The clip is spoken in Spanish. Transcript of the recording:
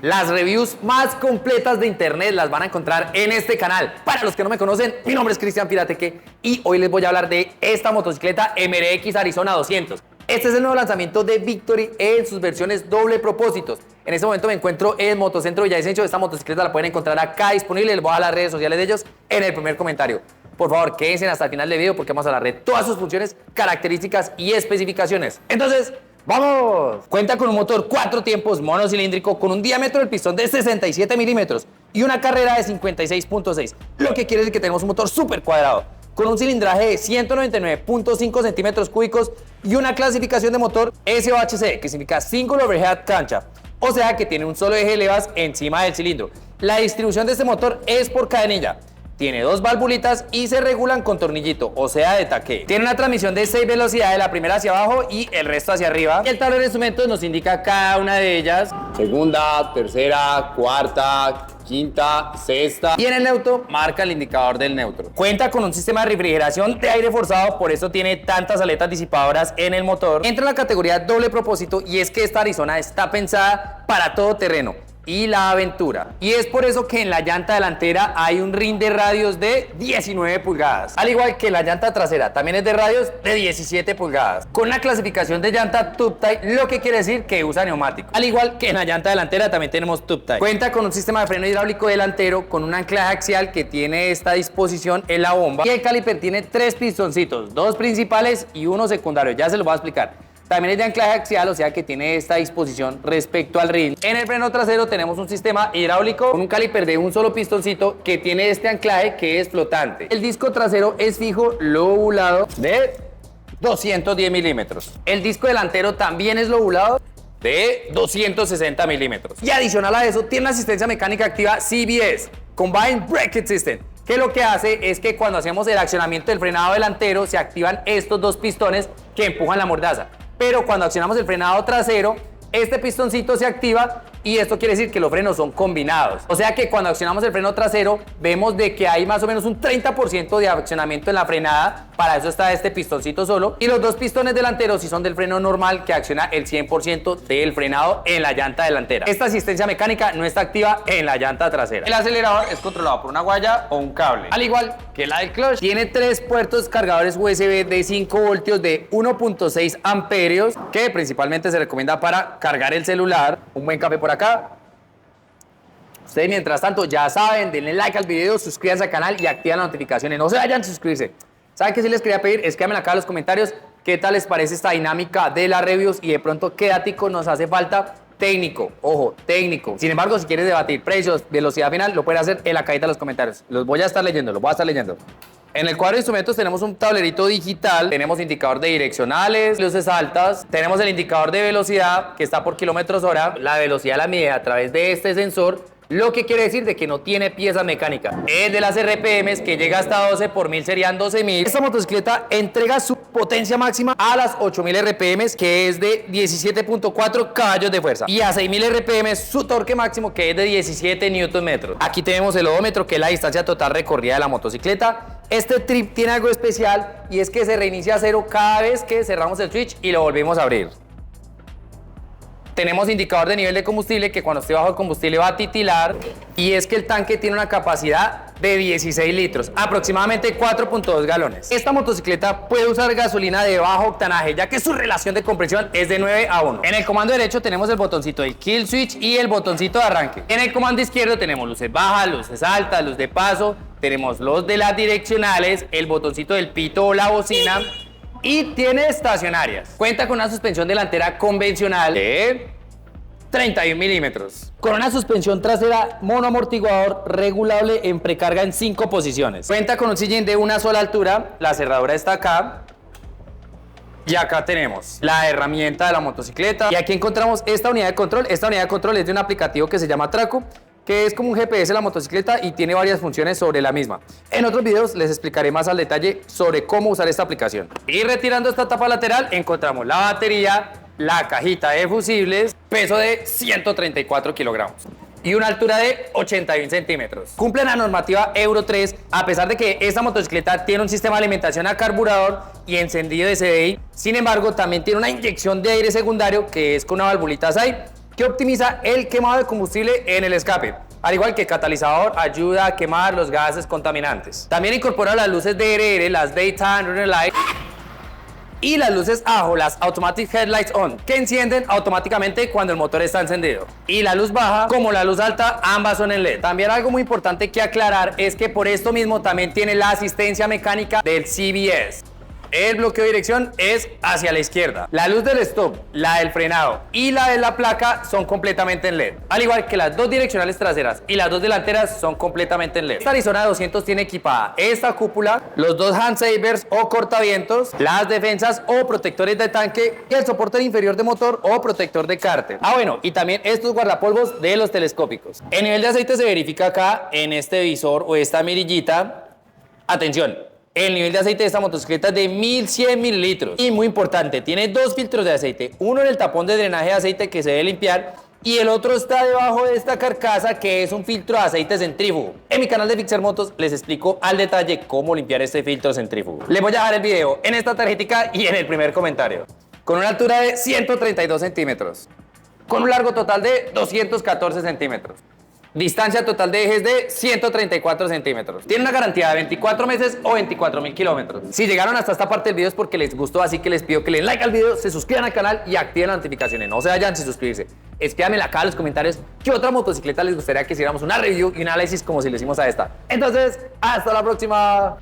Las reviews más completas de internet las van a encontrar en este canal. Para los que no me conocen, mi nombre es Cristian Pirateque y hoy les voy a hablar de esta motocicleta MRX Arizona 200. Este es el nuevo lanzamiento de Victory en sus versiones doble propósitos. En este momento me encuentro en Motocentro Villavicencio. Esta motocicleta la pueden encontrar acá disponible. Les voy a dejar las redes sociales de ellos en el primer comentario. Por favor, quédense hasta el final del video porque vamos a hablar de todas sus funciones, características y especificaciones. Entonces, ¡vamos! Cuenta con un motor 4 tiempos monocilíndrico con un diámetro del pistón de 67 milímetros y una carrera de 56.6, lo que quiere decir que tenemos un motor súper cuadrado, con un cilindraje de 199.5 centímetros cúbicos y una clasificación de motor SOHC, que significa Single Overhead Cancha, o sea que tiene un solo eje de levas encima del cilindro. La distribución de este motor es por cadenilla. Tiene 2 valvulitas y se regulan con tornillito, o sea de taqueo. Tiene una transmisión de 6 velocidades, la primera hacia abajo y el resto hacia arriba. Y el tablero de instrumentos nos indica cada una de ellas. Segunda, tercera, cuarta, quinta, sexta. Y en el neutro marca el indicador del neutro. Cuenta con un sistema de refrigeración de aire forzado, por eso tiene tantas aletas disipadoras en el motor. Entra en la categoría doble propósito y es que esta Arizona está pensada para todo terreno y la aventura. Y es por eso que en la llanta delantera hay un rin de radios de 19 pulgadas. Al igual que la llanta trasera, también es de radios de 17 pulgadas. Con la clasificación de llanta Tube Type, lo que quiere decir que usa neumático. Al igual que en la llanta delantera también tenemos Tube Type. Cuenta con un sistema de freno hidráulico delantero con un anclaje axial que tiene esta disposición en la bomba. Y el caliper tiene 3 pistoncitos, 2 principales y 1 secundario. Ya se lo voy a explicar. También es de anclaje axial, o sea que tiene esta disposición respecto al rin. En el freno trasero tenemos un sistema hidráulico con un caliper de un solo pistoncito que tiene este anclaje que es flotante. El disco trasero es fijo, lobulado de 210 milímetros. El disco delantero también es lobulado de 260 milímetros. Y adicional a eso, tiene una asistencia mecánica activa CBS, Combined Braking System, que lo que hace es que cuando hacemos el accionamiento del frenado delantero se activan estos 2 pistones que empujan la mordaza. Pero cuando accionamos el frenado trasero, este pistoncito se activa y esto quiere decir que los frenos son combinados. O sea que cuando accionamos el freno trasero, vemos de que hay más o menos un 30% de accionamiento en la frenada. Para eso está este pistoncito solo. Y los 2 pistones delanteros sí son del freno normal, que acciona el 100% del frenado en la llanta delantera. Esta asistencia mecánica no está activa en la llanta trasera. El acelerador es controlado por una guaya o un cable. Al igual que la del clutch, tiene 3 puertos cargadores USB de 5 voltios de 1.6 amperios, que principalmente se recomienda para cargar el celular. Un buen café por acá. Ustedes mientras tanto ya saben, denle like al video, suscríbanse al canal y activen las notificaciones. No se vayan a suscribirse. ¿Saben qué sí les quería pedir? Escríbanme acá en los comentarios qué tal les parece esta dinámica de las reviews y de pronto qué dático nos hace falta técnico. Ojo, técnico. Sin embargo, si quieres debatir precios, velocidad final, lo pueden hacer en la cajita de los comentarios. Los voy a estar leyendo, los voy a estar leyendo. En el cuadro de instrumentos tenemos un tablerito digital, tenemos indicador de direccionales, luces altas, tenemos el indicador de velocidad que está por kilómetros hora, la velocidad la mide a través de este sensor, lo que quiere decir de que no tiene pieza mecánica. Es de las RPMs que llega hasta 12 por 1000 serían 12.000. Esta motocicleta entrega su potencia máxima a las 8000 RPMs, que es de 17.4 caballos de fuerza, y a 6000 RPMs su torque máximo, que es de 17 Nm. Aquí tenemos el odómetro, que es la distancia total recorrida de la motocicleta. Este trip tiene algo especial y es que se reinicia a 0 cada vez que cerramos el switch y lo volvemos a abrir. Tenemos indicador de nivel de combustible, que cuando esté bajo el combustible va a titilar, y es que el tanque tiene una capacidad de 16 litros, aproximadamente 4.2 galones. Esta motocicleta puede usar gasolina de bajo octanaje, ya que su relación de compresión es de 9 a 1. En el comando derecho tenemos el botoncito del kill switch y el botoncito de arranque. En el comando izquierdo tenemos luces bajas, luces altas, luz de paso, tenemos los de las direccionales, el botoncito del pito o la bocina, y tiene estacionarias. Cuenta con una suspensión delantera convencional de 31 milímetros, con una suspensión trasera monoamortiguador regulable en precarga en 5 posiciones. Cuenta con un sillín de una sola altura, la cerradura está acá. Y acá tenemos la herramienta de la motocicleta. Y aquí encontramos esta unidad de control. Esta unidad de control es de un aplicativo que se llama Traco, que es como un GPS de la motocicleta y tiene varias funciones sobre la misma. En otros videos les explicaré más al detalle sobre cómo usar esta aplicación. Y retirando esta tapa lateral encontramos la batería, la cajita de fusibles, peso de 134 kilogramos y una altura de 81 centímetros. Cumple la normativa Euro 3, a pesar de que esta motocicleta tiene un sistema de alimentación a carburador y encendido de CDI. Sin embargo, también tiene una inyección de aire secundario, que es con una valvulita SAI, que optimiza el quemado de combustible en el escape. Al igual que el catalizador, ayuda a quemar los gases contaminantes. También incorpora las luces DRR, las Daytime Running Light, y las luces AHO, las Automatic Headlights On, que encienden automáticamente cuando el motor está encendido. Y la luz baja, como la luz alta, ambas son en LED. También algo muy importante que aclarar es que por esto mismo también tiene la asistencia mecánica del CBS. El bloqueo de dirección es hacia la izquierda. La luz del stop, la del frenado y la de la placa son completamente en LED. Al igual que las dos direccionales traseras y las dos delanteras son completamente en LED. Esta Arizona 200 tiene equipada esta cúpula, los dos handsavers o cortavientos, las defensas o protectores de tanque y el soporte inferior de motor o protector de cárter. Bueno, y también estos guardapolvos de los telescópicos. El nivel de aceite se verifica acá en este visor o esta mirillita. Atención. El nivel de aceite de esta motocicleta es de 1100 mililitros. Y muy importante, tiene dos filtros de aceite. Uno en el tapón de drenaje de aceite que se debe limpiar y el otro está debajo de esta carcasa que es un filtro de aceite centrífugo. En mi canal de Fixer Motos les explico al detalle cómo limpiar este filtro centrífugo. Les voy a dejar el video en esta tarjetica y en el primer comentario. Con una altura de 132 centímetros. Con un largo total de 214 centímetros. Distancia total de ejes de 134 centímetros. Tiene una garantía de 24 meses o 24.000 kilómetros. Si llegaron hasta esta parte del video es porque les gustó, así que les pido que le den like al video, se suscriban al canal y activen las notificaciones. No se vayan sin suscribirse. Escríbanme acá en los comentarios qué otra motocicleta les gustaría que hiciéramos una review y un análisis como si le hicimos a esta. Entonces, hasta la próxima.